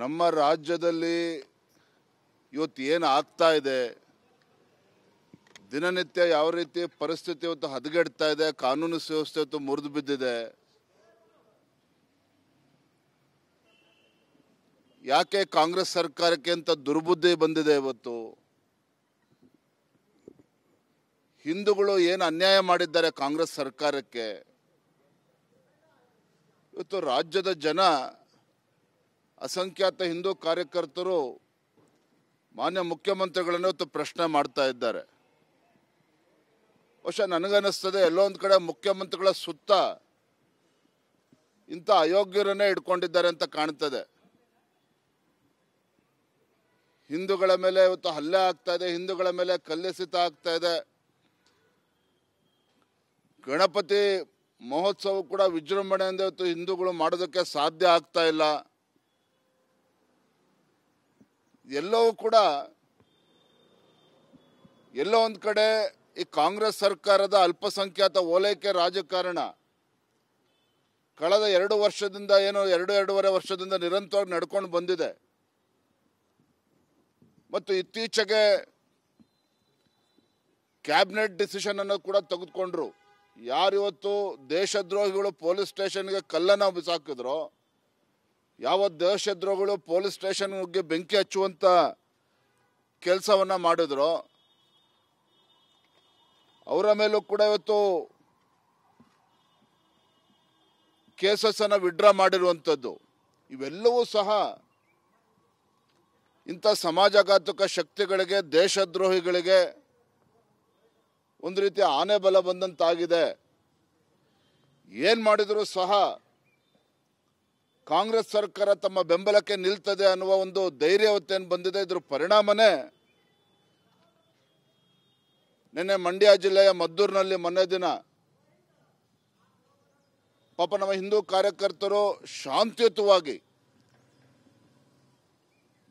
ನಮ್ಮ ರಾಜ್ಯದಲ್ಲಿ ಇವತ್ತು ಏನು ಆಗ್ತಾ ಇದೆ, ದಿನನಿತ್ಯ ಯಾವ ರೀತಿ ಪರಿಸ್ಥಿತಿ ಇವತ್ತು ಹದಗೆಡ್ತಾ ಇದೆ, ಕಾನೂನು ಸುವ್ಯವಸ್ಥೆ ಇವತ್ತು ಮುರಿದು ಬಿದ್ದಿದೆ. ಯಾಕೆ ಕಾಂಗ್ರೆಸ್ ಸರ್ಕಾರಕ್ಕೆ ಅಂತ ದುರ್ಬುದ್ಧಿ ಬಂದಿದೆ? ಇವತ್ತು ಹಿಂದೂಗಳು ಏನು ಅನ್ಯಾಯ ಮಾಡಿದ್ದಾರೆ ಕಾಂಗ್ರೆಸ್ ಸರ್ಕಾರಕ್ಕೆ, ಇವತ್ತು ರಾಜ್ಯದ ಜನ, ಅಸಂಖ್ಯಾತ ಹಿಂದೂ ಕಾರ್ಯಕರ್ತರು ಮಾನ್ಯ ಮುಖ್ಯಮಂತ್ರಿಗಳನ್ನು ಇವತ್ತು ಪ್ರಶ್ನೆ ಮಾಡ್ತಾ ಇದ್ದಾರೆ. ಬಹುಶಃ ನನಗನ್ನಿಸ್ತದೆ ಎಲ್ಲೋ ಒಂದು ಕಡೆ ಮುಖ್ಯಮಂತ್ರಿಗಳ ಸುತ್ತ ಇಂಥ ಅಯೋಗ್ಯರನ್ನೇ ಇಟ್ಕೊಂಡಿದ್ದಾರೆ ಅಂತ ಕಾಣ್ತದೆ. ಹಿಂದೂಗಳ ಮೇಲೆ ಇವತ್ತು ಹಲ್ಲೆ ಆಗ್ತಾ ಇದೆ, ಹಿಂದೂಗಳ ಮೇಲೆ ಕಲ್ಲೆಸೆತ ಆಗ್ತಾ ಇದೆ. ಗಣಪತಿ ಮಹೋತ್ಸವ ಕೂಡ ವಿಜೃಂಭಣೆಯಿಂದ ಇವತ್ತು ಹಿಂದೂಗಳು ಮಾಡೋದಕ್ಕೆ ಸಾಧ್ಯ ಆಗ್ತಾ ಇಲ್ಲ. ಎಲ್ಲವೂ ಕೂಡ ಎಲ್ಲೋ ಒಂದು ಕಡೆ ಈ ಕಾಂಗ್ರೆಸ್ ಸರ್ಕಾರದ ಅಲ್ಪಸಂಖ್ಯಾತ ಓಲೈಕೆ ರಾಜಕಾರಣ ಕಳೆದ 2 ವರ್ಷದಿಂದ ಎರಡೂವರೆ ವರ್ಷದಿಂದ ನಿರಂತರವಾಗಿ ನಡ್ಕೊಂಡು ಬಂದಿದೆ. ಮತ್ತು ಇತ್ತೀಚೆಗೆ ಕ್ಯಾಬಿನೆಟ್ ಡಿಸಿಷನ್ ಅನ್ನು ಕೂಡ ತೆಗೆದುಕೊಂಡ್ರು. ಯಾರಿವತ್ತು ದೇಶದ್ರೋಹಿಗಳು ಪೊಲೀಸ್ ಸ್ಟೇಷನ್ಗೆ ಕಲ್ಲನ್ನು ಬಿಸಾಕಿದ್ರೋ, ಯಾವ ದೇಶದ್ರೋಹಿಗಳು ಪೊಲೀಸ್ ಸ್ಟೇಷನ್ಗೆ ಬೆಂಕಿ ಹಚ್ಚುವಂಥ ಕೆಲಸವನ್ನು ಮಾಡಿದ್ರು, ಅವರ ಮೇಲೂ ಕೂಡ ಇವತ್ತು ಕೇಸಸ್ಸನ್ನು ವಿಡ್ರಾ ಮಾಡಿರುವಂಥದ್ದು. ಇವೆಲ್ಲವೂ ಸಹ ಇಂಥ ಸಮಾಜಘಾತಕ ಶಕ್ತಿಗಳಿಗೆ, ದೇಶದ್ರೋಹಿಗಳಿಗೆ ಒಂದು ರೀತಿಯ ಆನೆ ಬಲ ಬಂದಂತಾಗಿದೆ. ಏನು ಮಾಡಿದರೂ ಸಹ ಕಾಂಗ್ರೆಸ್ ಸರ್ಕಾರ ತಮ್ಮ ಬೆಂಬಲಕ್ಕೆ ನಿಲ್ತದೆ ಅನ್ನುವ ಒಂದು ಧೈರ್ಯವತ್ತೇನು ಬಂದಿದೆ. ಇದ್ರ ಪರಿಣಾಮನೇ ನಿನ್ನೆ ಮಂಡ್ಯ ಜಿಲ್ಲೆಯ ಮದ್ದೂರಿನಲ್ಲಿ ಮೊನ್ನೆ ದಿನ ಪಾಪ ನಮ್ಮ ಹಿಂದೂ ಕಾರ್ಯಕರ್ತರು ಶಾಂತಿಯುತವಾಗಿ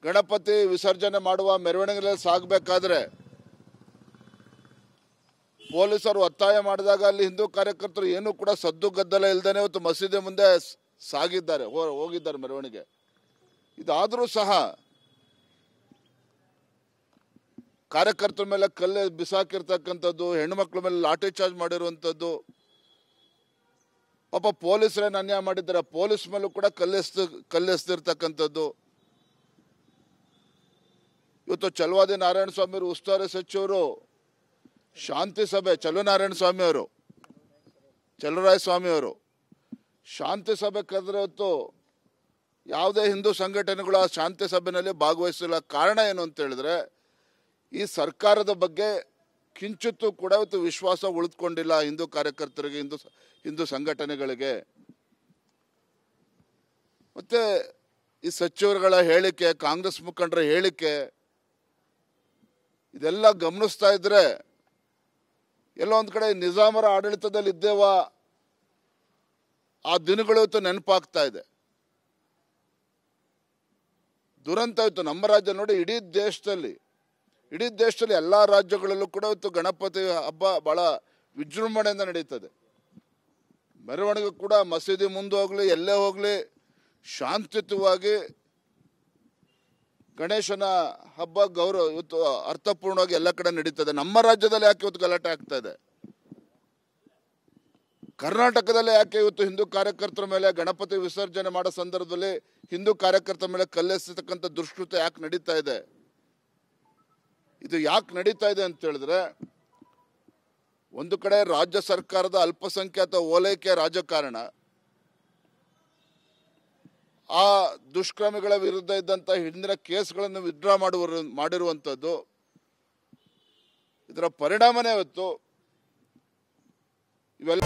ಗಣಪತಿ ವಿಸರ್ಜನೆ ಮಾಡುವ ಮೆರವಣಿಗೆಯಲ್ಲಿ ಸಾಗಬೇಕಾದ್ರೆ ಪೊಲೀಸರು ಒತ್ತಾಯ ಮಾಡಿದಾಗ ಅಲ್ಲಿ ಹಿಂದೂ ಕಾರ್ಯಕರ್ತರು ಏನೂ ಕೂಡ ಸದ್ದು ಗದ್ದಲ ಇಲ್ದೇನೆ ಇವತ್ತು ಮಸೀದಿ ಮುಂದೆ ಸಾಗಿದ್ದಾರೆ, ಹೋಗಿದ್ದಾರೆ ಮೆರವಣಿಗೆ. ಇದಾದರೂ ಸಹ ಕಾರ್ಯಕರ್ತರ ಮೇಲೆ ಕಲ್ಲೆ ಬಿಸಾಕಿರ್ತಕ್ಕಂಥದ್ದು, ಹೆಣ್ಣುಮಕ್ಳ ಮೇಲೆ ಲಾಠಿ ಚಾರ್ಜ್ ಮಾಡಿರುವಂಥದ್ದು, ಪಾಪ ಪೊಲೀಸರೇನು ಅನ್ಯಾಯ ಮಾಡಿದ್ದಾರೆ, ಪೊಲೀಸ್ ಮೇಲೂ ಕೂಡ ಕಲ್ಲೆಸ್ತಿರ್ತಕ್ಕಂಥದ್ದು. ಇವತ್ತು ಚಲವಾದಿ ನಾರಾಯಣ ಸ್ವಾಮಿ ಅವರು, ಉಸ್ತುವಾರಿ ಸಚಿವರು, ಶಾಂತಿ ಸಭೆ, ಚಲುನಾರಾಯಣ ಸ್ವಾಮಿ ಅವರು, ಚಲುರಾಯ ಸ್ವಾಮಿ ಅವರು ಶಾಂತಿ ಸಭೆ ಕರೆದ್ರೆ ಇವತ್ತು ಯಾವುದೇ ಹಿಂದೂ ಸಂಘಟನೆಗಳು ಆ ಶಾಂತಿ ಸಭೆಯಲ್ಲಿ ಭಾಗವಹಿಸಿಲ್ಲ. ಕಾರಣ ಏನು ಅಂತ ಹೇಳಿದ್ರೆ, ಈ ಸರ್ಕಾರದ ಬಗ್ಗೆ ಕಿಂಚಿತ್ತೂ ಕೂಡ ಇವತ್ತು ವಿಶ್ವಾಸ ಉಳಿದುಕೊಂಡಿಲ್ಲ ಹಿಂದೂ ಕಾರ್ಯಕರ್ತರಿಗೆ, ಹಿಂದೂ ಸಂಘಟನೆಗಳಿಗೆ. ಮತ್ತೆ ಈ ಸಚಿವರುಗಳ ಹೇಳಿಕೆ, ಕಾಂಗ್ರೆಸ್ ಮುಖಂಡರ ಹೇಳಿಕೆ, ಇದೆಲ್ಲ ಗಮನಿಸ್ತಾ ಇದ್ರೆ ಎಲ್ಲೋ ಒಂದು ಕಡೆ ನಿಜಾಮರ ಆಡಳಿತದಲ್ಲಿ ಇದ್ದೇವಾ ಆ ದಿನಗಳು ಇವತ್ತು ನೆನಪಾಗ್ತಾ ಇದೆ. ದುರಂತ ಇತ್ತು ನಮ್ಮ ರಾಜ್ಯ ನೋಡಿ. ಇಡೀ ದೇಶದಲ್ಲಿ ಎಲ್ಲ ರಾಜ್ಯಗಳಲ್ಲೂ ಕೂಡ ಇವತ್ತು ಗಣಪತಿ ಹಬ್ಬ ಬಹಳ ವಿಜೃಂಭಣೆಯಿಂದ ನಡೀತದೆ. ಮೆರವಣಿಗೆ ಕೂಡ ಮಸೀದಿ ಮುಂದೆ ಹೋಗ್ಲಿ, ಎಲ್ಲೇ ಹೋಗ್ಲಿ, ಶಾಂತಿಯುತವಾಗಿ ಗಣೇಶನ ಹಬ್ಬ ಗೌರವ ಇವತ್ತು ಅರ್ಥಪೂರ್ಣವಾಗಿ ಎಲ್ಲ ಕಡೆ ನಡೀತದೆ. ನಮ್ಮ ರಾಜ್ಯದಲ್ಲಿ ಯಾಕೆ ಇವತ್ತು ಗಲಾಟೆ ಆಗ್ತಾ ಇದೆ? ಕರ್ನಾಟಕದಲ್ಲಿ ಯಾಕೆ ಇವತ್ತು ಹಿಂದೂ ಕಾರ್ಯಕರ್ತರ ಮೇಲೆ ಗಣಪತಿ ವಿಸರ್ಜನೆ ಮಾಡೋ ಸಂದರ್ಭದಲ್ಲಿ ಹಿಂದೂ ಕಾರ್ಯಕರ್ತರ ಮೇಲೆ ಕಲ್ಲೆಸತಕ್ಕಂಥ ದುಷ್ಕೃತ್ಯ ಯಾಕೆ ನಡೀತಾ ಇದೆ? ಇದು ಯಾಕೆ ನಡೀತಾ ಇದೆ ಅಂತ ಹೇಳಿದ್ರೆ, ಒಂದು ಕಡೆ ರಾಜ್ಯ ಸರ್ಕಾರದ ಅಲ್ಪಸಂಖ್ಯಾತ ಓಲೈಕೆ ರಾಜಕಾರಣ, ಆ ದುಷ್ಕರ್ಮಿಗಳ ವಿರುದ್ಧ ಇದ್ದಂಥ ಹಿಂದಿನ ಕೇಸ್ಗಳನ್ನು ವಿಡ್ರಾ ಮಾಡಿರುವಂಥದ್ದು. ಇದರ ಪರಿಣಾಮನೇ ಇವತ್ತು ಇವೆಲ್ಲ